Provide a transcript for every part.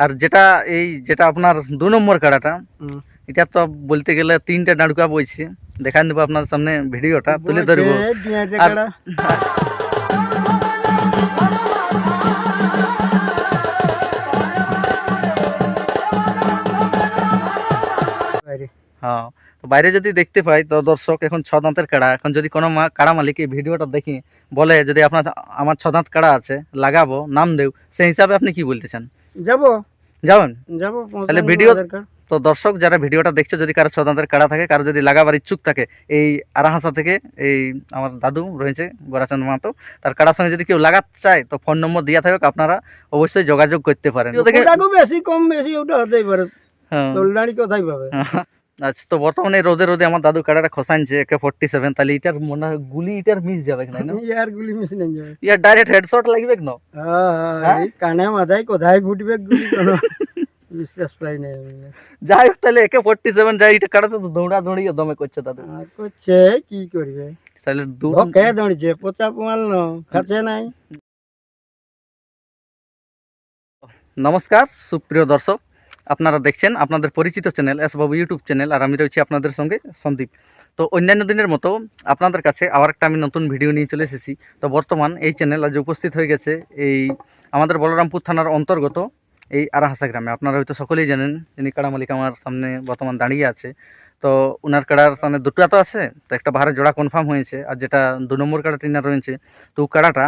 আর যেটা আপনার 2 নম্বর কাড়াটা, এটা তো বলতে গেলে 3টা ডাঁড়ুকা বইছে। দেখা নেব আপনার সামনে, ভিডিওটা তুলে ধরবো। আর হ্যাঁ, তো বাইরে যদি দেখতে পাই তো দর্শক, এখন 6 দাঁতের কাড়া। এখন যদি কোনো কাড়া মালিক এই ভিডিওটা দেখি বলে যদি আমার 6 দাঁত কাড়া আছে, লাগাবো, নাম দেও, সেই হিসাবে আপনি কি বলতে চান? যাবেন? তাহলে ভিডিও তো দর্শক যারা ভিডিওটা দেখছে, যদি কারো 6 দাঁতের কাড়া থাকে, কারো যদি লাগাবার ইচ্ছুক থাকে, এই আরাহাসা থেকে এই আমার দাদু রয়েছে গোরাচন্দ মাহাতো, তার কাড়ার সঙ্গে যদি কেউ লাগাতে চায় তো ফোন নম্বর দেওয়া থাকবে, আপনারা অবশ্যই যোগাযোগ করতে পারেন। বেশি কম বেশি ওটা হতেই পারে। হ্যাঁ, তোলদাড়ি কোথায় পাবে? আচ্ছা, তো বর্তমানে রোদে রোদে আমার দাদু কাড়াটা খসানছে AK-47, তাহলে এটার মনে হয় গুলি এটার মিস যাবে না? ইয়ার গুলি মিস নেই যাবে, ইয়ার ডাইরেক্ট হেডশট লাগবে না? হ্যাঁ, কানে মাথায় কোথায় ফুটবে গুলি কোনো বিশ্বাস পাই না। যাই হোক, তাহলে AK-47 যাই, এটা কাড়াতে তো দৌড়া দৌড়িয়ে দমে করছে দাদু। করছে কি করবে, তাহলে কে দৌড়ছে, পচা পোয়াল খাচ্ছে নাই। নমস্কার সুপ্রিয় দর্শক, আপনারা দেখছেন আপনাদের পরিচিত চ্যানেল এস বাবু ইউটিউব চ্যানেল, আর আমি রয়েছি আপনাদের সঙ্গে সন্দীপ। তো অন্যান্য দিনের মতো আপনাদের কাছে আবার একটা আমি নতুন ভিডিও নিয়ে চলে এসেছি। তো বর্তমান এই চ্যানেল আজ উপস্থিত হয়ে গেছে এই আমাদের বলরামপুর থানার অন্তর্গত এই আরাহাসা গ্রামে। আপনারা হয়তো সকলেই জানেন, যিনি কাড়া মালিক আমার সামনে বর্তমান দাঁড়িয়ে আছে। তো ওনার কাড়ার সামনে দুটো তো আছে, তো একটা বাহারের জোড়া কনফার্ম হয়েছে, আর যেটা 2 নম্বর কাড়া টিনা রয়েছে, তো কাড়াটা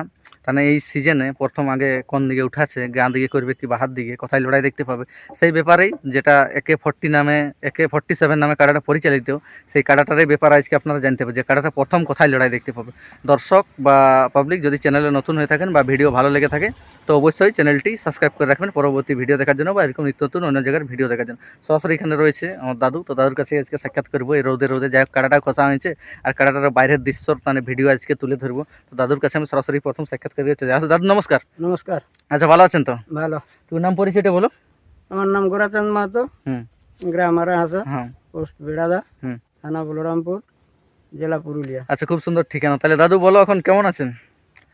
মানে এই সিজনে প্রথম আগে কোন দিকে উঠাছে, গাঁ দিকে করবে কি বাহার দিকে, কোথায় লড়াই দেখতে পাবে, সেই ব্যাপারেই যেটা AK-47 নামে কাড়াটা পরিচালিত, সেই কাড়াটারই ব্যাপার আজকে আপনারা জানতে পারবেন, যে কাড়াটা প্রথম কোথায় লড়াই দেখতে পাবে। দর্শক বা পাবলিক যদি চ্যানেলে নতুন হয়ে থাকেন বা ভিডিও ভালো লেগে থাকে, তো অবশ্যই চ্যানেলটি সাবস্ক্রাইব করে রাখবেন পরবর্তী ভিডিও দেখার জন্য, বা এরকম নিত্য নতুন অন্য জায়গার ভিডিও দেখার জন্য। সরাসরি এখানে রয়েছে আমার দাদু, তো দাদুর কাছে আজকে সাক্ষাৎ করবো। এই রোদে রোদে যাই হোক, কাড়াটা খসা হয়েছে, আর কাড়াটার বাইরের দৃশ্যর মানে ভিডিও আজকে তুলে ধরবো। তো দাদুর কাছে আমি সরাসরি প্রথম সাক্ষাৎ করে দিতে যাই। দাদু নমস্কার। নমস্কার। আচ্ছা, ভালো আছেন তো? ভালো। তোর নাম পরিচয়টা বলো। আমার নাম গোরাচন্দ মাহাতো, গ্রাম আরাহাসা, হ্যাঁ, পোস্ট বেড়াদা, থানা বলরামপুর, জেলা পুরুলিয়া। আচ্ছা, খুব সুন্দর ঠিকানা। তাহলে দাদু বলো, এখন কেমন আছেন?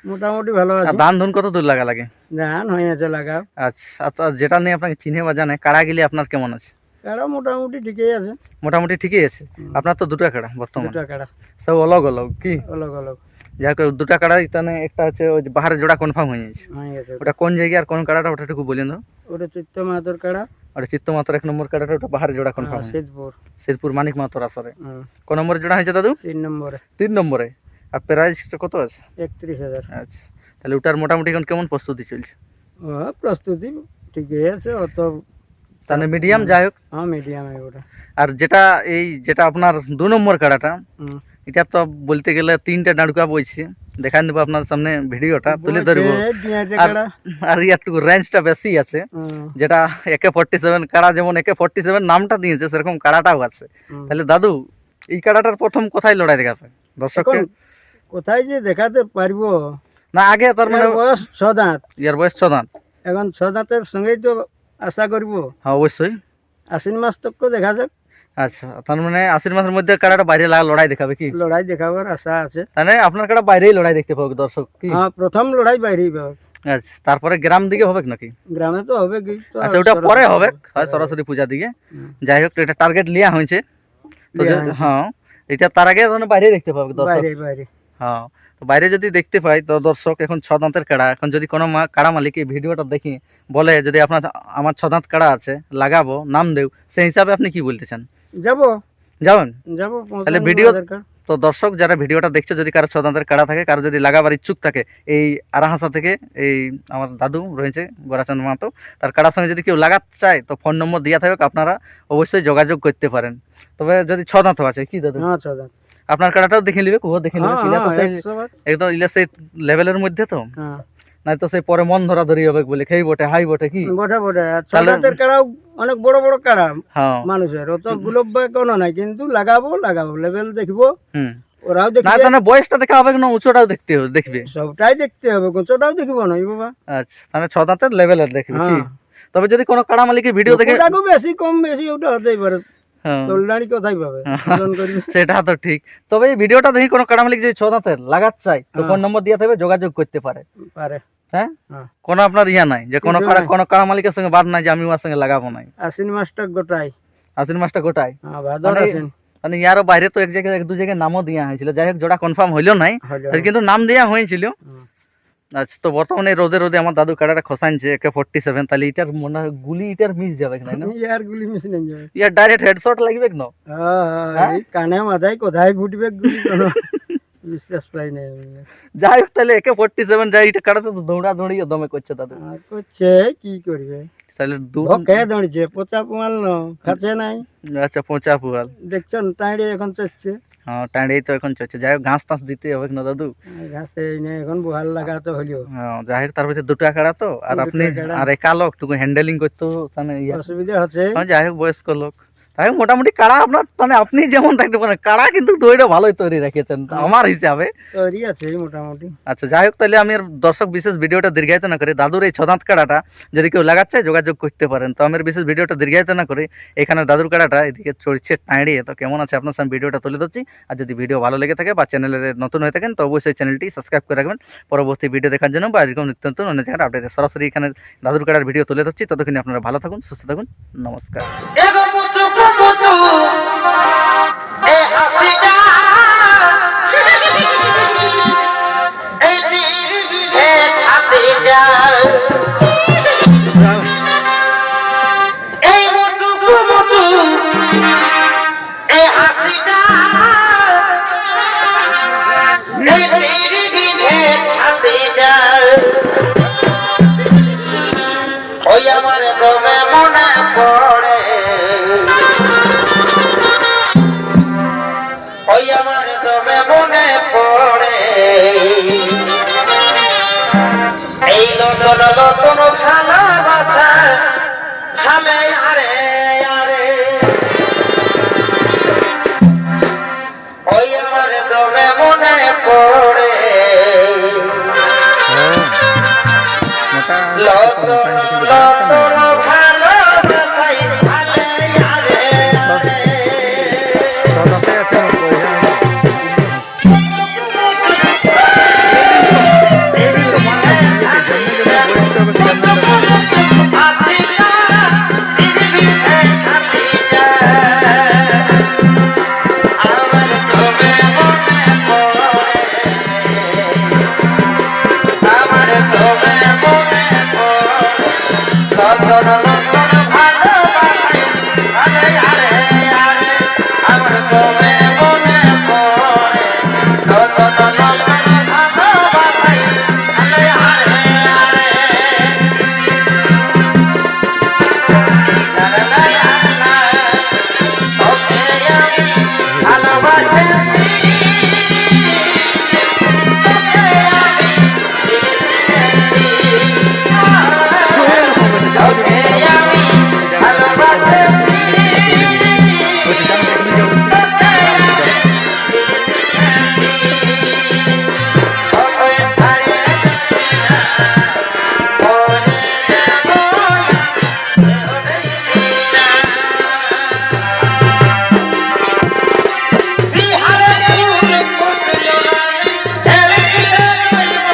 মোটামুটি ভালো আছে। ধান ধুন কত দূর লাগা লাগে? ধান হয়ে আছে লাগা। আচ্ছা, যেটা নিয়ে আপনাকে চিনে বা জানে, কাড়া গেলে আপনার কেমন আছে? কাড়া মোটামুটি ঠিকই আছে। মোটামুটি ঠিকই আছে। আপনার তো দুটো কাড়া বর্তমান? দুটো কাড়া, সব অলগ অলগ কি? অলগ অলগ। যাই হোক, দুটা কাড়া এখানে একটা আছে ওই বাহারের জোড়া কনফার্ম হয়ে গেছে। ওটা কোন জায়গায় আর কোন কাড়াটা, ওটা একটু বলেন তো। ওটা চিত্ত মাহাতোর কাড়া। ওটা চিত্ত মাহাতোর 1 নম্বর কাড়াটা, ওটা বাহারের জোড়া কনফার্ম। সিদ্ধপুর মানিক মাহাতোর আসরে। কোন নম্বরে জোড়া হয়েছে দাদু? 3 নম্বরে। 3 নম্বরে। আর প্রাইসটা কত আছে? 31,000। আচ্ছা, তাহলে ওটার মোটামুটি এখন কেমন প্রস্তুতি চলছে? প্রস্তুতি ঠিকই আছে, অত তাহলে মিডিয়াম। যাই হোক, হ্যাঁ মিডিয়াম ওটা। আর যেটা আপনার 2 নম্বর কাড়াটা, এটা তো বলতে গেলে 3টা ডাঁড়ুকা বইছে। দেখা নেব আপনার সামনে, ভিডিওটা তুলে ধরবো। আর একটু রেঞ্জটা বেশি আছে, যেটা AK-47 কাড়া, যেমন AK-47 নামটা দিয়েছে সেরকম কাড়াটাও আছে। তাহলে দাদু, এই কাড়াটার প্রথম কোথায় লড়াই দেখাবে দর্শককে? কোথায় যে দেখাতে পারবো না, আগে তার মানে বয়স 6 দাঁত। ইয়ার বয়স 6 দাঁত। এখন 6 দাঁতের সঙ্গেই তো আশা করবো। হ্যাঁ, অবশ্যই। আশ্বিন মাস তক দেখা যাক। আচ্ছা, তার মানে আশ্বিন মাসের মধ্যে কাড়াটা বাইরে লড়াই দেখাবে কি? লড়াই দেখাবার আশা আছে। তাহলে আপনার কাড়া বাইরেই লড়াই দেখতে পাবে দর্শক কি? হ্যাঁ, প্রথম লড়াই বাইরেই পাবে। আচ্ছা, তারপরে গ্রাম দিকে হবে নাকি? গ্রামে তো হবে কি? আচ্ছা, ওটা পরে হবে, সরাসরি পূজা দিকে। যাই হোক, এটা টার্গেট লিয়া হয়েছে। হ্যাঁ, এটা তার আগে বাইরে দেখতে পাবে দর্শক। বাইরে। হ্যাঁ, তো বাইরে যদি দেখতে পাই তো দর্শক, এখন 6 দাঁতের কাড়া। এখন যদি কোনো কাড়া মালিক এই ভিডিওটা দেখি বলে যদি আমার 6 দাঁত কাড়া আছে, লাগাবো, নাম দেও, সেই হিসাবে আপনি কি বলতে চান? যাবেন? তাহলে ভিডিও তো দর্শক যারা ভিডিওটা দেখছে, যদি কারো 6 দাঁতের কাড়া থাকে, কারো যদি লাগাবার ইচ্ছুক থাকে, এই আরাহাসা থেকে এই আমার দাদু রয়েছে গোরাচন্দ মাহাতো, তার কাড়ার সঙ্গে যদি কেউ লাগাতে চায় তো ফোন নম্বর দেওয়া থাকবে, আপনারা অবশ্যই যোগাযোগ করতে পারেন। তবে যদি 6 দাঁতও আছে কি দাদু? হ্যাঁ, 6 দাঁত। আপনার কাড়াটাও দেখে নিবে, দেখে নিবে। একদম ইলা সেই লেভেলের মধ্যে তো, নাই তো সেই পরে মন ধরা ধরি হবে বলে খেই বটে হাই বটে কি বটে। 6 দাঁতের কাড়াও অনেক বড় বড় কাড়া মানুষের, অত গুলব কোনো নাই, কিন্তু লাগাবো লেভেল দেখবো। ওরাও দেখবে না, বয়সটা দেখা হবে না, উঁচুটাও দেখবে, সবটাই দেখতে হবে, উঁচুটাও দেখবো না বাবা। আচ্ছা, তাহলে 6 দাঁতের লেভেলের দেখবে কি? তবে যদি কোনো কাড়া মালিকের ভিডিও দেখে, বেশি কম বেশি ওটা হতেই পারে। তোলদাড়ি কোথায় পাবে? সেটা তো ঠিক। তবে এই ভিডিওটা দেখি কোনো কাড়া মালিক যদি 6 দাঁতের লাগাতে চায় তো ফোন নম্বর দিয়ে থাকবে, যোগাযোগ করতে পারে। হ্যাঁ হ্যাঁ। কোনো আপনার ইয়া নাই যে কোনো কিছু কাড়া নাই। কোনো কাড়া মালিকের সঙ্গে বাদ নাই যে আমি ওর সঙ্গে লাগাবো নাই? আশ্বিন মাসটা গোটাই, আশ্বিন মাসটা গোটায় ভাদর মানে আশ্বিন মানে ইয়ারও বাইরে তো এক জায়গায় এক দু জায়গায় নামও দেওয়া হয়েছিল, যাই হোক জোড়া কনফার্ম হইলো নাই, হলো। কিন্তু নাম দেওয়া হয়েছিল। হুম। আচ্ছা, তো বর্তমানে রোদে রোদে আমার দাদু কাড়াটা খসাইছে AK-47, তাহলে এটার মনে হয় গুলি এটার মিস যাবে না? ইয়ার গুলি মিস নেই যাবে, ইয়ার ডাইরেক্ট হেডশট লাগবে না? এই কানে মাথায় কোথায় ফুটবে গুলি কোনো বিশ্বাস পাই নাই আমি। যাই হোক তাহলে AK-47 যাই, এটা কাড়াতে তো দৌড়া দৌড়িয়ে দমে করছে দাদু, করছে কি করবে, তাহলে ভকে দৌড়ছে, পোচা পুয়াল ন খাচ্ছে নাই। আচ্ছা, পচা পুয়াল দেখছেন তাইড়ে এখন চড়ছে, হ্যাঁ টাঁড়েই তো এখন চলছে। যাই হোক ঘাস টাস দিতে হবে না দাদু? ঘাসে এনে এখন বহাল লাগাতে হলো, হ্যাঁ, যাই হোক তার মধ্যে দুটো কাড়া তো, আর দুটো আপনি কাড়া। আর একা লোক টুকু হ্যান্ডেলিং করতে মানে অসুবিধা হচ্ছে। যাই হোক বয়স্ক লোক, তাই হোক মোটামুটি কাড়া আপনার মানে আপনি যেমন থাকতে পারেন, কাড়া কিন্তু দইটা ভালোই তৈরি রেখেছেন আমার হিসাবে। তৈরি আছে মোটামুটি। আচ্ছা, যাই হোক তাহলে আমি আর দর্শক বিশেষ ভিডিওটা দীর্ঘায়িত না করে দাদুর এই ছদাঁত কাড়াটা যদি কেউ লাগাচ্ছে যোগাযোগ করতে পারেন। তো আমি আর বিশেষ ভিডিওটা দীর্ঘায়িত না করে এখানে দাদুর কাড়াটা এদিকে চড়ছে টাঁড়িয়ে, তো কেমন আছে আপনার সামনে ভিডিওটা তুলে ধরছি। আর যদি ভিডিও ভালো লেগে থাকে বা চ্যানেলে নতুন হয়ে থাকেন তো অবশ্যই চ্যানেলটি সাবস্ক্রাইব করে রাখবেন পরবর্তী ভিডিও দেখার জন্য, বা এরকম নিত্য নতুন অন্য জায়গায় আপডেট। সরাসরি এখানে দাদুর কাড়ার ভিডিও তুলে ধরছি, ততক্ষণ আপনারা ভালো থাকুন, সুস্থ থাকুন, নমস্কার। ওই আমার দমে মনে পড়ে, ওই আমার দমে মনে পড়ে, এই নতুন নতুন ভালোবাসা ভালে আরে আরে, ওই আমার দমে মনে পড়ে, নতুন নতুন ভালোবাসাই ভালে আরে আরে। London, London, ভালো